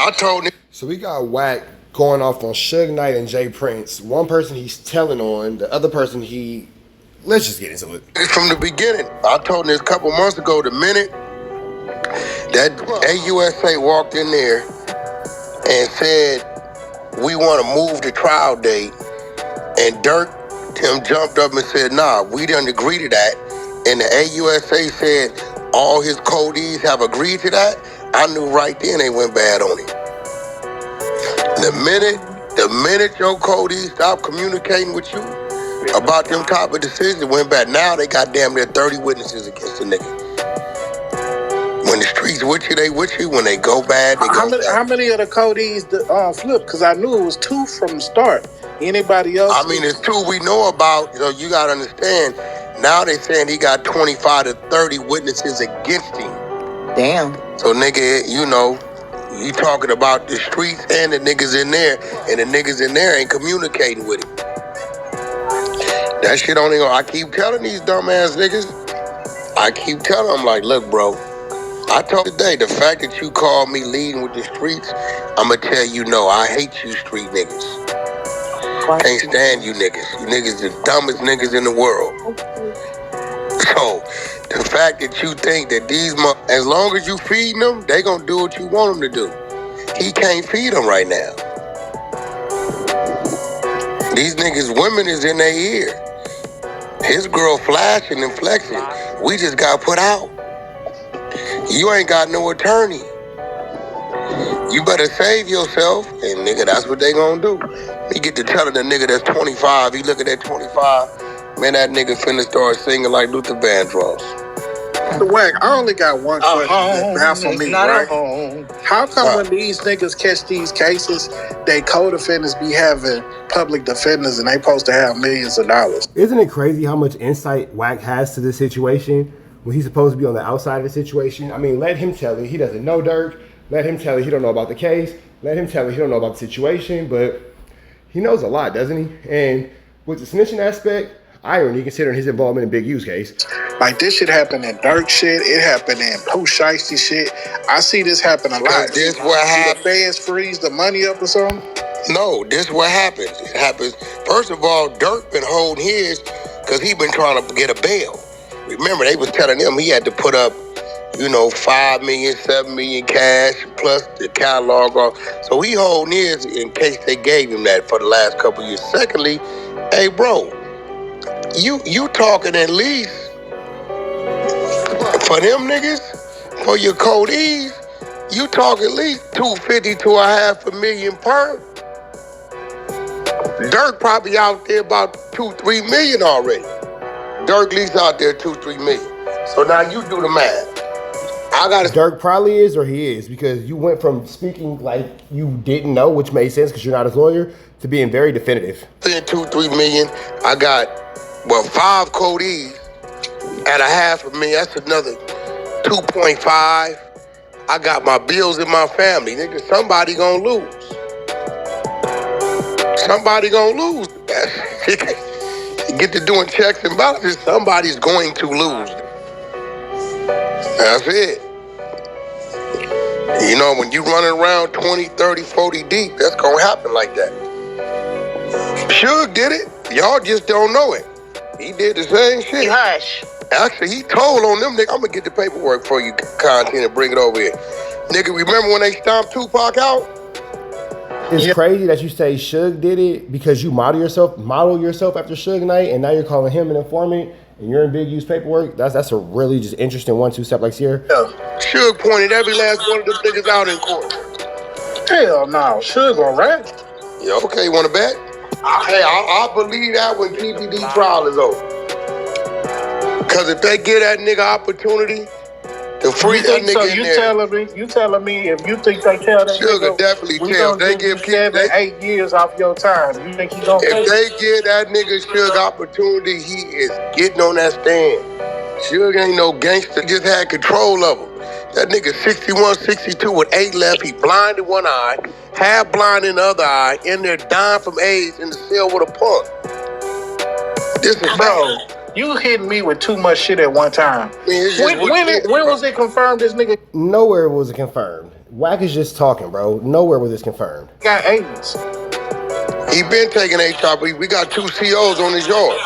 I told him. So we got Wack going off on Suge Knight and Jay Prince. One person he's telling on, the other person he... Let's just get into it. From the beginning, I told him this a couple months ago, the minute that AUSA walked in there and said, we want to move the trial date, and Dirk jumped up and said, nah, we didn't agree to that, and the AUSA said all his codees have agreed to that, I knew right then they went bad on him. The minute your codees stopped communicating with you about them type of decisions, went bad. Now they got damn near 30 witnesses against the nigga. When the streets with you, they with you. When they go bad, they go bad. How many of the codees flipped? Because I knew it was 2 from the start. Anybody else? I mean, it's 2 we know about. So you got to understand. Now they saying he got 25 to 30 witnesses against him. Damn. So nigga, you know, you talking about the streets and the niggas in there, and the niggas in there ain't communicating with him. That shit only go. I keep telling these dumbass niggas. I keep telling them like, look, bro. I told you today, the fact that you called me leading with the streets, I'ma tell you no. I hate you street niggas. Can't stand you niggas. You niggas the dumbest niggas in the world. So, the fact that you think that as long as you feeding them, they gonna do what you want them to do. He can't feed them right now. These niggas, women is in their ear. His girl flashing and flexing. We just got put out. You ain't got no attorney. You better save yourself, and nigga, that's what they gonna do. He get to telling the nigga that's 25, he look at that 25, man, that nigga finna start singing like Luther Vandross. The Wack, I only got one question that baffles me, right? How come when these niggas catch these cases, they co-defendants be having public defenders and they supposed to have millions of dollars? Isn't it crazy how much insight Wack has to this situation when he's supposed to be on the outside of the situation? I mean, let him tell you he doesn't know Dirk. Let him tell you he don't know about the case. Let him tell you he don't know about the situation, but he knows a lot, doesn't he? And with the snitching aspect, irony considering his involvement in Big U's case. Like, this shit happened in Dirk shit. It happened in post-shiesty shit. I see this happen a lot. This what happens. The feds freeze the money up or something? No, this what happens. It happens. First of all, Dirk been holding his because he been trying to get a bail. Remember, they was telling him he had to put up, you know, 5 million, 7 million cash plus the catalog off. So he holding his in case they gave him that for the last couple years. Secondly, hey bro, you talking at least for them niggas, for your codees, you talk at least 250 to a half a million per. Dirk probably out there about 2-3 million already. Dirk least out there 2-3 million. So now you do the math. Dirk probably is, or he is, because you went from speaking like you didn't know, which made sense because you're not his lawyer, to being very definitive. 2-3 million. I got 5 codees at a half a million. That's another 2.5. I got my bills in my family. Nigga, somebody gonna lose. Somebody gonna lose. You get to doing checks and balances, somebody's going to lose. That's it. You know, when you running around 20, 30, 40 deep, that's gonna happen like that. Suge did it. Y'all just don't know it. He did the same shit. Hush. Actually, he told on them nigga, I'm gonna get the paperwork for you, content, and bring it over here. Nigga, remember when they stomped Tupac out? It's crazy that you say Suge did it because you model yourself after Suge Knight, and now you're calling him an informant, and you're in Big U's paperwork. That's a really just interesting 1-2 step like here. Yeah. Suge pointed every last one of them niggas out in court. Hell no, Suge on rat. Yeah, okay, you wanna bet? Hey, I'll believe that when PPD trial is over. Cause if they give that nigga opportunity to free that nigga in there. You telling me if you think they tell that Suge definitely tell. They give 7-8 years off your time. You think he gonna If they give that nigga Suge opportunity, he is getting on that stand. Suge ain't no gangster, just had control of him. That nigga 61, 62 with 8 left. He blind in one eye, half blind in the other eye, in there dying from AIDS in the cell with a pump. This is bro. You hitting me with too much shit at one time. When was it confirmed this nigga? Nowhere was it confirmed. Wack is just talking, bro. Nowhere was this confirmed. Got agents. He been taking HRB. We got 2 COs on his yard.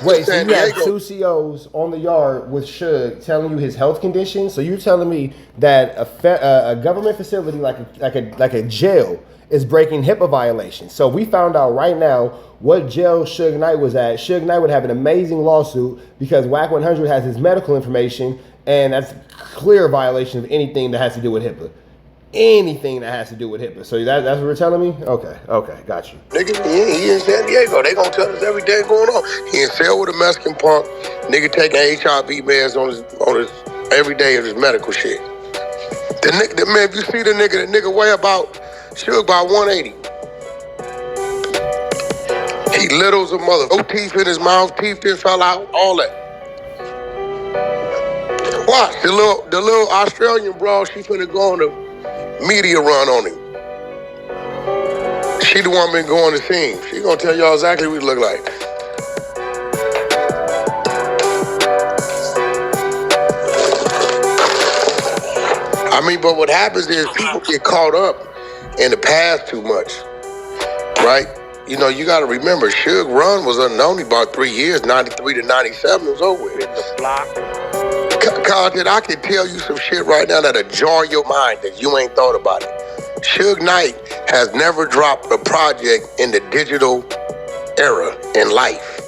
Wait, so you had 2 COs on the yard with Suge telling you his health condition? So you're telling me that a government facility like a jail is breaking HIPAA violations? So we found out right now what jail Suge Knight was at. Suge Knight would have an amazing lawsuit because WACK100 has his medical information, and that's clear violation of anything that has to do with HIPAA. Anything that has to do with HIPAA. So that's what you're telling me? Okay, got you. Nigga, he in San Diego. They gonna tell us every day going on. He in cell with a Mexican punk. Nigga taking HIV meds on his every day of his medical shit. The man, if you see the nigga weigh about, Suge about 180. He little as a mother. No teeth in his mouth, teeth didn't fall out, all that. Watch, the little Australian broad, she finna go on the media run on him. She the one been going to see him. She gonna tell y'all exactly what he look like. I mean, but what happens is people get caught up in the past too much, right? You know, you gotta remember, Suge run was only about 3 years, 93 to 97, it was over with. Content, I can tell you some shit right now that'll jar your mind that you ain't thought about it. Suge Knight has never dropped a project in the digital era in life.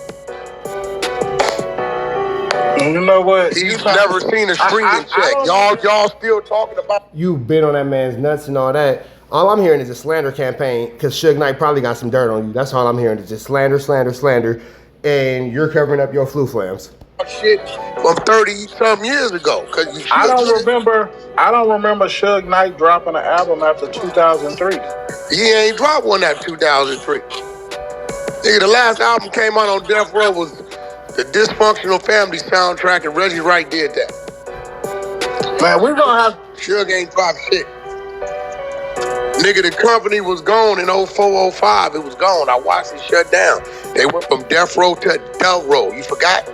You know what? He's never seen a streaming check. Y'all still talking about. You've been on that man's nuts and all that. All I'm hearing is a slander campaign because Suge Knight probably got some dirt on you. That's all I'm hearing is just slander, and you're covering up your flu flams. Shit from 30-some years ago. I don't remember Suge Knight dropping an album after 2003. He ain't dropped one after 2003. Nigga, the last album came out on Death Row was the Dysfunctional Family soundtrack, and Reggie Wright did that. Man, we're gonna have... Suge ain't dropped shit. Nigga, the company was gone in 04, 05. It was gone. I watched it shut down. They went from Death Row to Death Row. You forgot?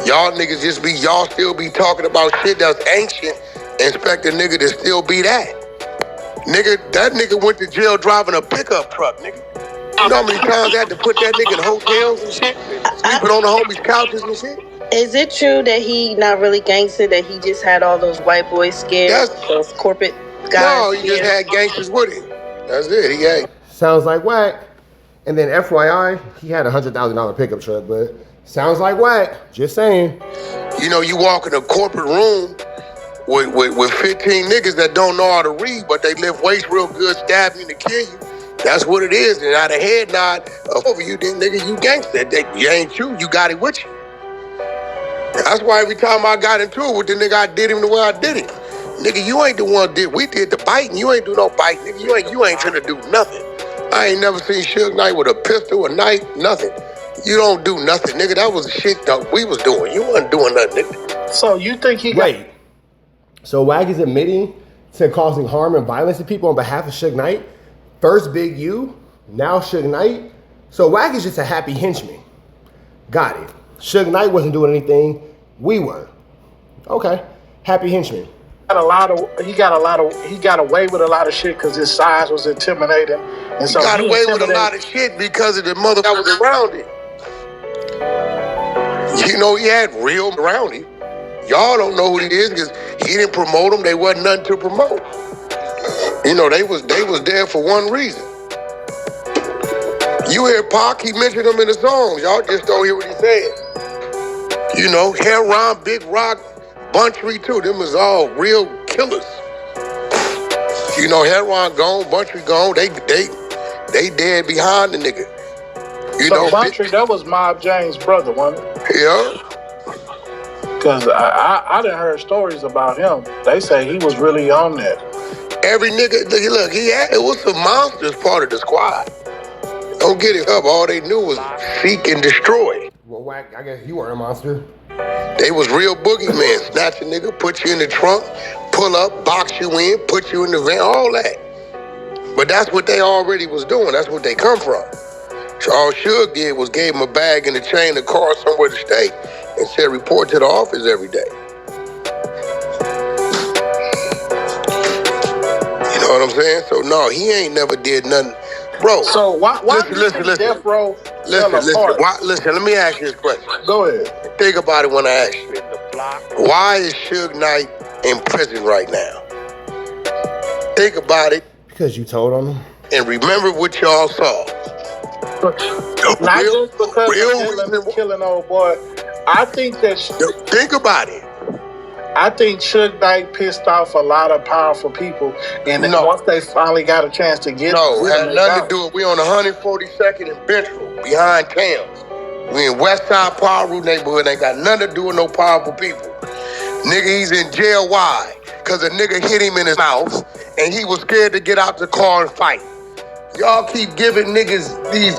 Y'all niggas y'all still be talking about shit that's ancient and expect a nigga to still be that. Nigga, that nigga went to jail driving a pickup truck, nigga. You know how many times I had to put that nigga in hotels and shit? Sleeping on the homies' couches and shit? Is it true that he not really gangster, that he just had all those white boys scared? Those corporate guys? No, he just had gangsters with him. That's it, he had. Sounds like Wack. And then FYI, he had a $100,000 pickup truck, but sounds like Wack. Just saying. You know, you walk in a corporate room with 15 niggas that don't know how to read, but they lift weights real good, stab you to kill you. That's what it is. And out of head nod over you, then nigga, you gangster. You ain't you got it with you. That's why every time I got into it with the nigga, I did him the way I did him. Nigga, you ain't the one we did the biting. You ain't do no bite, nigga. You ain't finna do nothing. I ain't never seen Suge Knight with a pistol, a knife, nothing. You don't do nothing, nigga. That was the shit that we was doing. You wasn't doing nothing, nigga. So you think he Wait. So Wack is admitting to causing harm and violence to people on behalf of Suge Knight? First Big U, now Suge Knight? So Wack is just a happy henchman. Got it. Suge Knight wasn't doing anything. We were. Okay. Happy henchman. He got away with a lot of shit because his size was intimidating. And so he got away with a lot of shit because of the mother that was around him. You know, he had real around him. Y'all don't know who he is because he didn't promote them. They wasn't nothing to promote. You know, they was there for one reason. You hear Pac, he mentioned them in the songs. Y'all just don't hear what he said. You know, Heron, Big Rock, Buntry too. Them was all real killers. You know, Heron gone, Buntry gone. They dead behind the nigga. You know, Buntry, that was Mob James' brother, wasn't it? Yeah. Because I done heard stories about him. They say he was really on that. Every nigga, look, it was some monsters part of the squad. Don't get it up. All they knew was seek and destroy. Well, Wack, I guess you weren't a monster. They was real boogeymen. Snatch a nigga, put you in the trunk, pull up, box you in, put you in the van, all that. But that's what they already was doing. That's what they come from. So all Suge did was gave him a bag and a chain, a car somewhere to stay, and said report to the office every day. what I'm saying? So no, he ain't never did nothing, bro. So why listen, Death Row listen. Let me ask you this question. Go ahead. Think about it when I ask you. Why is Suge Knight in prison right now? Think about it. Because you told on him. And remember what y'all saw. Not just because of killing old boy. I think that. Think about it. I think Suge Knight pissed off a lot of powerful people, and once they finally got a chance to get had nothing to do with. We on 142nd and Bench Road, behind Towns. We in West Side Power Route neighborhood. Ain't got nothing to do with no powerful people. Nigga, he's in jail. Why? Because a nigga hit him in his mouth, and he was scared to get out the car and fight. Y'all keep giving niggas these.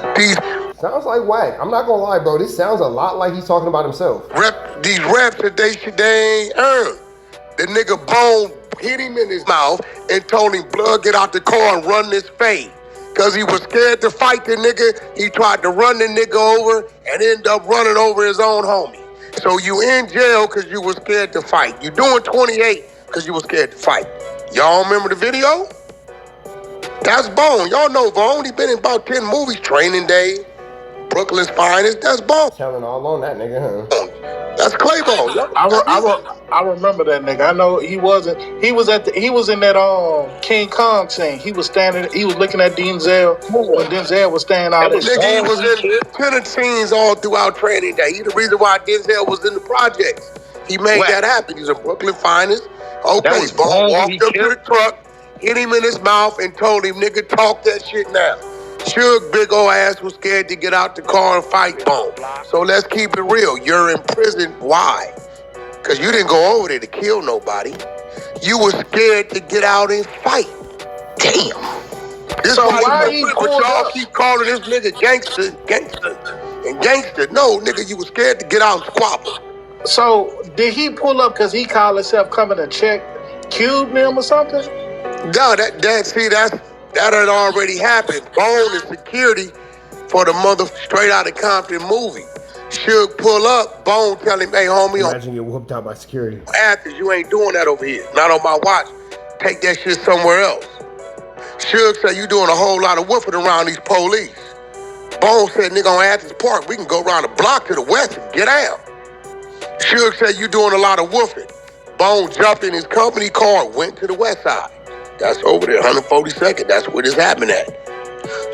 Sounds like whack. I'm not gonna lie, bro. This sounds a lot like he's talking about himself. These reps that they ain't earned. The nigga Bone hit him in his mouth and told him, blood, get out the car and run this fade. Because he was scared to fight the nigga. He tried to run the nigga over and ended up running over his own homie. So you in jail because you was scared to fight. You doing 28 because you was scared to fight. Y'all remember the video? That's Bone. Y'all know Bone. He been in about 10 movies. Training Day, Brooklyn's Finest. That's Bone. Telling all on that nigga, huh? That's Claybone. I remember that nigga. I know he wasn't. He was in that King Kong scene. He was standing. He was looking at Denzel when Denzel was standing out there. Nigga, he was in tenant scenes all throughout Training Day. He the reason why Denzel was in the projects. He made that happen. He's a Brooklyn Finest. Okay, Bone walked up to the truck, hit him in his mouth, and told him, nigga, talk that shit now. Suge big ol' ass was scared to get out the car and fight Bone. So let's keep it real. You're in prison. Why? Because you didn't go over there to kill nobody. You were scared to get out and fight. Damn. Why y'all keep calling this nigga gangster. No, nigga, you were scared to get out and squabble. So did he pull up because he called himself coming to check Cube him or something? No, that had already happened. Bone is security for the mother Straight Outta Compton movie. Suge pull up, Bone tell him, hey homie, imagine get whooped out by security. Athens, you ain't doing that over here. Not on my watch. Take that shit somewhere else. Suge said, you doing a whole lot of woofing around these police. Bone said, nigga, on Athens Park, we can go around the block to the west and get out. Suge said, you doing a lot of woofing. Bone jumped in his company car, went to the west side. That's over there, 142nd. That's where this happened at.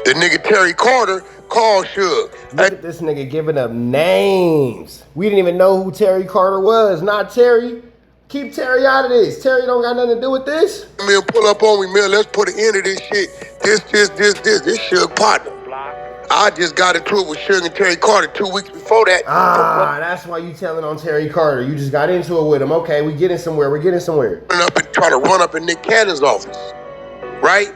The nigga Terry Carter called Suge. Look at this nigga giving up names. We didn't even know who Terry Carter was. Not Terry. Keep Terry out of this. Terry don't got nothing to do with this. Man, pull up on me, man. Let's put an end to this shit. This Suge partner. I just got into it with Suge and Terry Carter 2 weeks before that. That's why you telling on Terry Carter. You just got into it with him. Okay, we getting somewhere. We're getting somewhere. Trying to run up in Nick Cannon's office, right?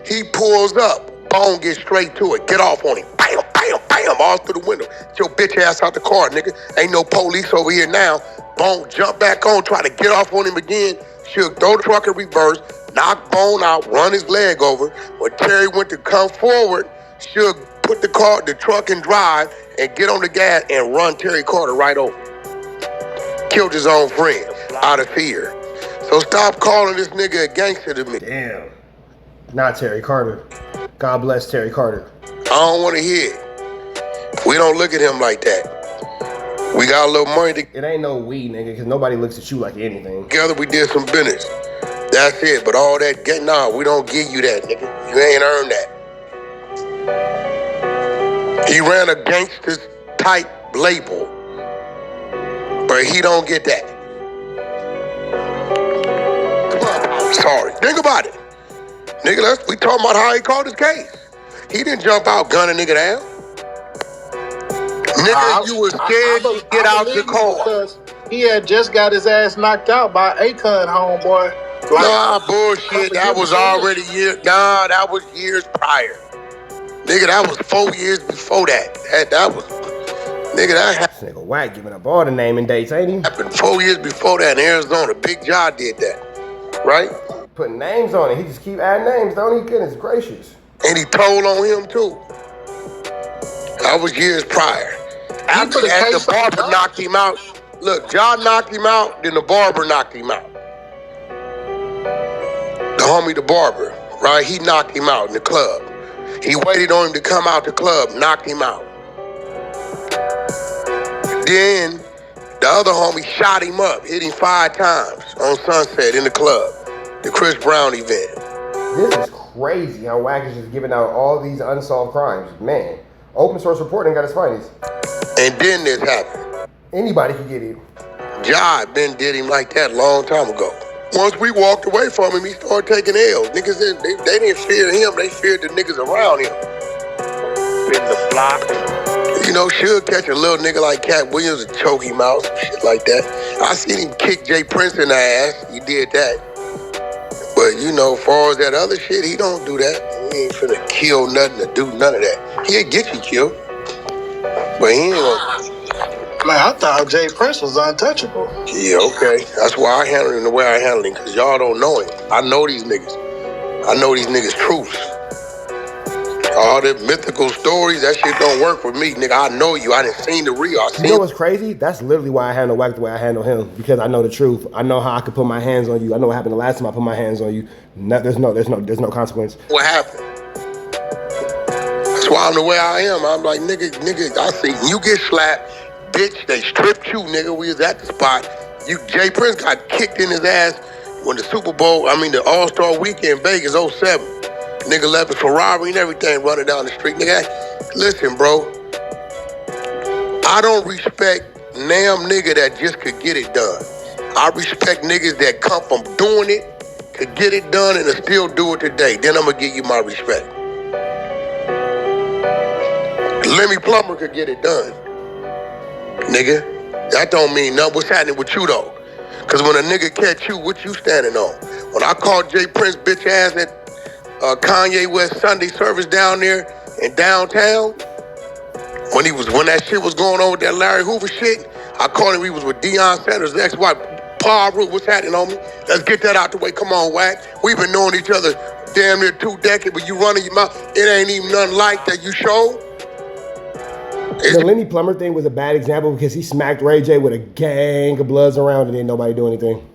He pulls up. Bone gets straight to it. Get off on him. Bam, bam, bam, all through the window. Get your bitch ass out the car, nigga. Ain't no police over here now. Bone jump back on, try to get off on him again. Suge throw the truck in reverse, knock Bone out, run his leg over. When Terry went to come forward, Suge put the truck in drive and get on the gas and run Terry Carter right over. Killed his own friend out of fear. So stop calling this nigga a gangster to me. Damn. Not Terry Carter. God bless Terry Carter. I don't want to hear it. We don't look at him like that. We got a little money. It ain't no we, nigga, because nobody looks at you like anything. Together we did some business. That's it. But all that, we don't give you that, nigga. You ain't earned that. He ran a gangster type label, but he don't get that. Sorry. Think about it. Nigga, we talking about how he caught his case. He didn't jump out gunning nigga down. Nigga, you was scared to get out the car. Because he had just got his ass knocked out by Akon, homeboy. Nah, bullshit. That was already that was years prior. Nigga, that was 4 years before that. That was, nigga, that happened. This nigga Wack giving up all the naming dates, ain't he? Happened 4 years before that in Arizona. Big John did that, right? Putting names on it. He just keep adding names, don't he? Goodness gracious. And he told on him too. That was years prior. After the barber knocked him out. Look, John knocked him out, then the barber knocked him out. The homie, the barber. right? He knocked him out in the club. He waited on him to come out the club, knocked him out. Then the other homie shot him up, hit him 5 times on Sunset in the club, the Chris Brown event. This is crazy how WACK is just giving out all these unsolved crimes. Man, open source reporting got its findings. And then this happened. Anybody can get it. Jive been did him like that a long time ago. Once we walked away from him, he started taking L's. Niggas, they didn't fear him, they feared the niggas around him. In the block. You know, Suge catch a little nigga like Cat Williams and choke him out, some shit like that. I seen him kick Jay Prince in the ass. He did that. But, you know, as far as that other shit, he don't do that. He ain't finna kill nothing or do none of that. He'll get you killed. But he ain't gonna... Man, I thought Jay Prince was untouchable. Yeah, okay. That's why I handle him the way I handle him, because y'all don't know him. I know these niggas. I know these niggas' truths. All the mythical stories, that shit don't work for me, nigga. I know you. I done seen the real. You know what's crazy? That's literally why I handle WACK the way I handle him, because I know the truth. I know how I could put my hands on you. I know what happened the last time I put my hands on you. There's no consequence. What happened? That's why I'm the way I am. I'm like, nigga, I see you get slapped. Bitch, they stripped you, nigga. We was at the spot. Jay Prince got kicked in his ass when the Super Bowl, the All-Star Weekend in Vegas, 07. Nigga left his Ferrari and everything running down the street. Nigga, listen, bro. I don't respect damn nigga that just could get it done. I respect niggas that come from doing it, could get it done, and still do it today. Then I'm gonna give you my respect. Lemmy Plummer could get it done. Nigga, that don't mean nothing. What's happening with you though? Cause when a nigga catch you, what you standing on? When I called Jay Prince bitch ass at Kanye West Sunday service down there in downtown, when that shit was going on with that Larry Hoover shit, I called him. He was with Deion Sanders' ex-wife, Paul Root. What's happening, homie? Let's get that out the way. Come on, WACK. We've been knowing each other damn near 2 decades, but you running your mouth. It ain't even nothing like that you showed. The Lenny Plummer thing was a bad example because he smacked Ray J with a gang of bloods around and didn't nobody do anything.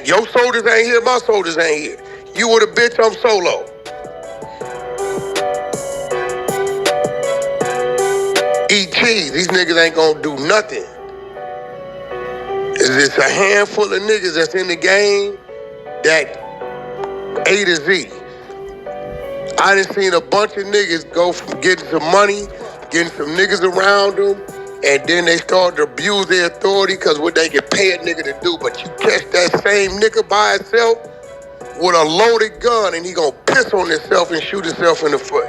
Your soldiers ain't here, my soldiers ain't here. You were the bitch, I'm solo. Eat cheese, these niggas ain't gonna do nothing. It's just a handful of niggas that's in the game that A to Z. I done seen a bunch of niggas go from getting some money, getting some niggas around them, and then they start to abuse their authority because what they can pay a nigga to do. But you catch that same nigga by himself with a loaded gun and he gonna piss on himself and shoot himself in the foot.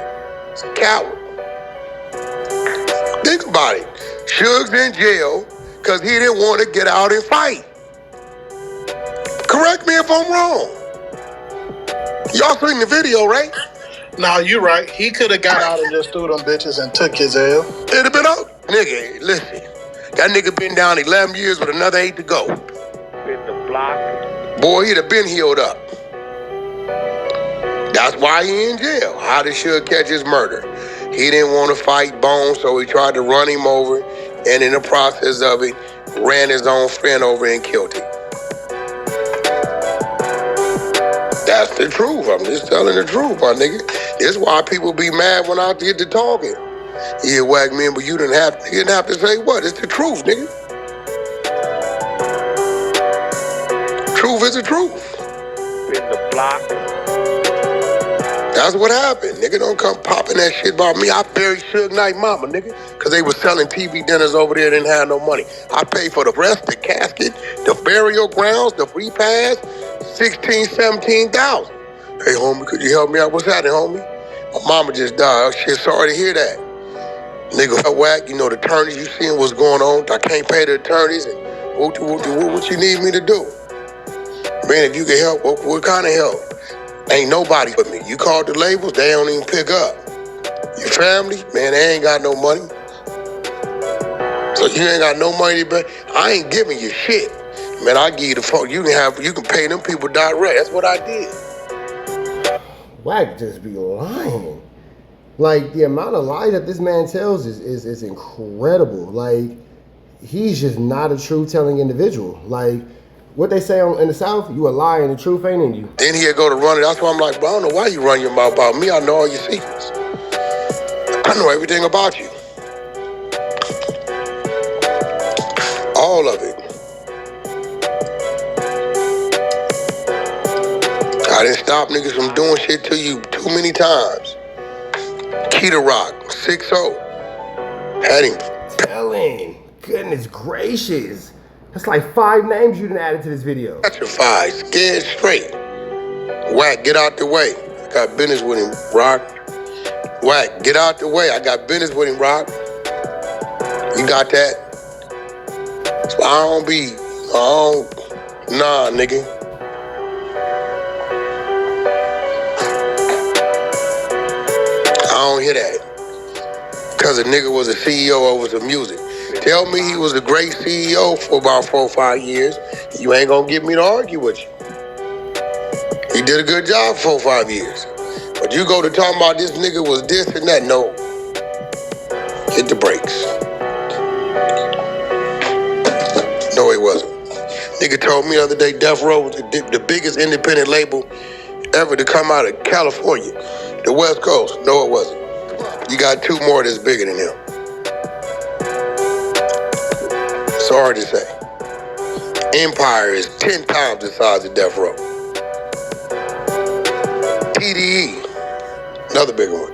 It's a coward. Think about it. Suge's in jail because he didn't want to get out and fight. Correct me if I'm wrong. Y'all seen the video, right? No, you're right. He could have got out and just threw them bitches and took his L. It'd have been out. Nigga, listen. That nigga been down 11 years with another 8 to go. In the block. Boy, he'd have been healed up. That's why he in jail. How did Suge catch his murder? He didn't want to fight Bone, so he tried to run him over, and in the process of it, ran his own friend over and killed him. That's the truth. I'm just telling the truth, my nigga. This is why people be mad when I get to talking. Yeah, WACK man, but you didn't have to say what? It's the truth, nigga. Truth is the truth. In the block. That's what happened. Nigga, don't come popping that shit about me. I buried Suge Knight mama, nigga, because they was selling TV dinners over there, didn't have no money. I paid for the rest, the casket, the burial grounds, the free pass, $16,000, $17,000. Hey, homie, could you help me out? What's happening, homie? My mama just died. Oh, shit, sorry to hear that. Nigga, WACK, you know, the attorneys, you seeing what's going on. I can't pay the attorneys. And what you need me to do? Man, if you can help, what kind of help? Ain't nobody but me. You called the labels, they don't even pick up. Your family, man, they ain't got no money. So you ain't got no money to pay. I ain't giving you shit. Man, I give you the phone. You can pay them people direct. That's what I did. WACK just be lying. Like, the amount of lies that this man tells is incredible. Like, he's just not a truth-telling individual. Like, what they say in the South, you a lie and the truth ain't in you. Then he'll go to run it. That's why I'm like, bro, I don't know why you run your mouth about me. I know all your secrets. I know everything about you. All of it. I didn't stop niggas from doing shit to you too many times. Keita Rock, 6-0. Had him. Telling. Goodness gracious. That's like 5 names you done added to this video. Petrified, scared straight. Wack, get out the way. I got business with him, Rock. Wack, get out the way. I got business with him, Rock. You got that? So nah, nigga. I don't hear that. Because a nigga was a CEO over some music. Tell me he was a great CEO for about 4 or 5 years. You ain't gonna get me to argue with you. He did a good job for 4 or 5 years. But you go to talking about this nigga was this and that, no. Hit the brakes. No, it wasn't. Nigga told me the other day Death Row was the biggest independent label ever to come out of California. The West Coast. No, it wasn't. You got 2 more that's bigger than him. Sorry to say. Empire is 10 times the size of Death Row. TDE, another big one.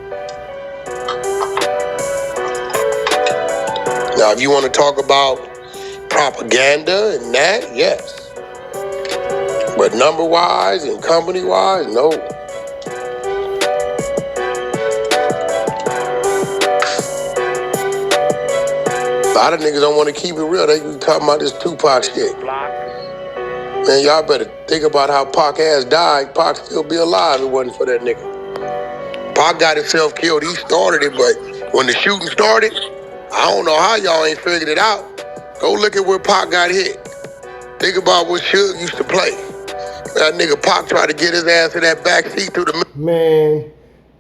Now, if you want to talk about propaganda and that, yes. But number-wise and company-wise, no. A lot of niggas don't want to keep it real. They be talking about this Tupac shit. Man, y'all better think about how Pac has died. Pac still be alive if it wasn't for that nigga. Pac got himself killed. He started it, but when the shooting started, I don't know how y'all ain't figured it out. Go look at where Pac got hit. Think about what Suge used to play. That nigga Pac tried to get his ass in that back seat through the... Man,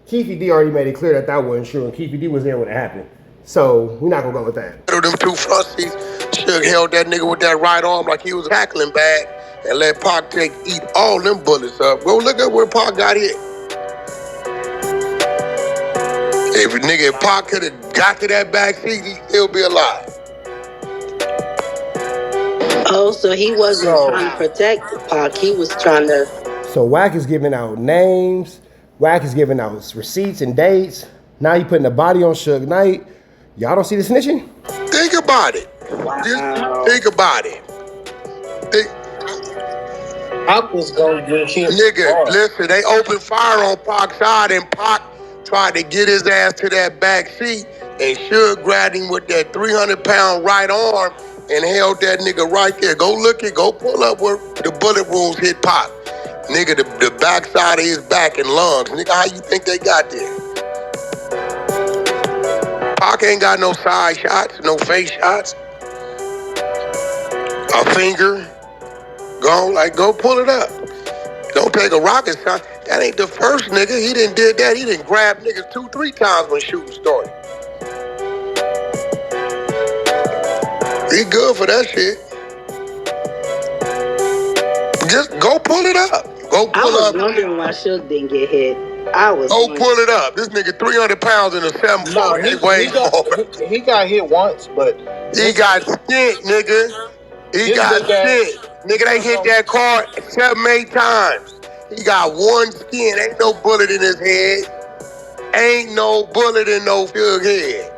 Keefy D already made it clear that that wasn't true, and Keefy D was there when it happened. So, we're not gonna go with that. Them 2 front seats, Suge held that nigga with that right arm like he was a tackling bag and let Pac eat all them bullets up. Go look at where Pac got hit. If Pac could have got to that back seat, he'd still be alive. Oh, so he wasn't trying to protect Pac. He was trying to... So Wack is giving out names. Wack is giving out receipts and dates. Now he putting a body on Suge Knight. Y'all don't see the snitching? Think about it. Wow. Just think about it. Pac was gonna get hit. Nigga, listen, they opened fire on Pac's side and Pac tried to get his ass to that back seat and Suge grabbed him with that 300-pound right arm and held that nigga right there. Go pull up where the bullet wounds hit Pac. Nigga, the backside of his back and lungs. Nigga, how you think they got there? Pac ain't got no side shots, no face shots. A finger. Go pull it up. Don't take a rocket shot. That ain't the first nigga. He done did that. He done grabbed niggas 2-3 times when shooting started. He good for that shit. Just go pull it up. Go pull up. I was wondering why Suge didn't get hit. Go pull it up. This nigga 300 pounds in a 7-4. No, he got hit once, but he got skint, nigga. He got skint. Nigga, they hit that car 7-8 times. He got one skin. Ain't no bullet in his head. Ain't no bullet in no Suge head.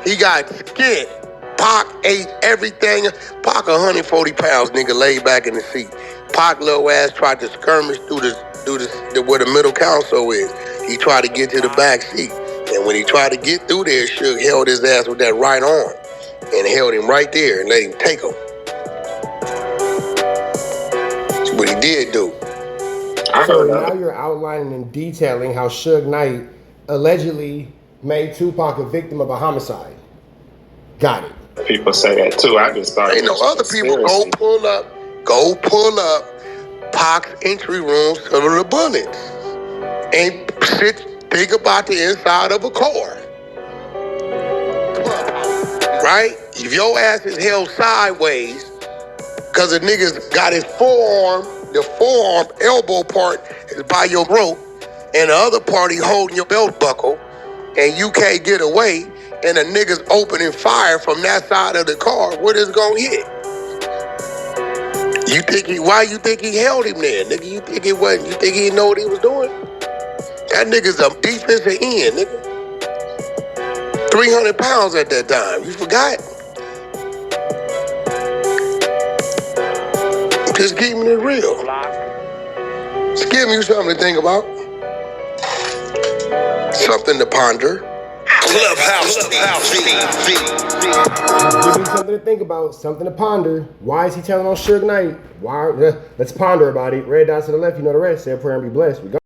He got skint. Pac ate everything. Pac 140 pounds, nigga, laid back in the seat. Pac little ass tried to skirmish through where the middle console is. He tried to get to the back seat. And when he tried to get through there, Suge held his ass with that right arm and held him right there and let him take him. That's what he did do. So now you're outlining and detailing how Suge Knight allegedly made Tupac a victim of a homicide. Got it. People say that too. I just thought ain't no other people. Go pull up Pac's entry rooms to the bullets and think about the inside of a car. Right? If your ass is held sideways Because the niggas got his forearm, the forearm elbow part is by your rope, and the other party holding your belt buckle, and you can't get away, and the niggas opening fire from that side of the car, what is gonna hit? Why you think he held him there, nigga? You think he didn't know what he was doing? That nigga's a defensive end, nigga. 300 pounds at that time. You forgot? Just keeping it real. Just giving you something to think about. Something to ponder. Clubhouse TV. Give you something to think about, something to ponder. Why is he telling on Suge Knight? Let's ponder about it. Red dots to the left, you know the rest. Say a prayer and be blessed. We go.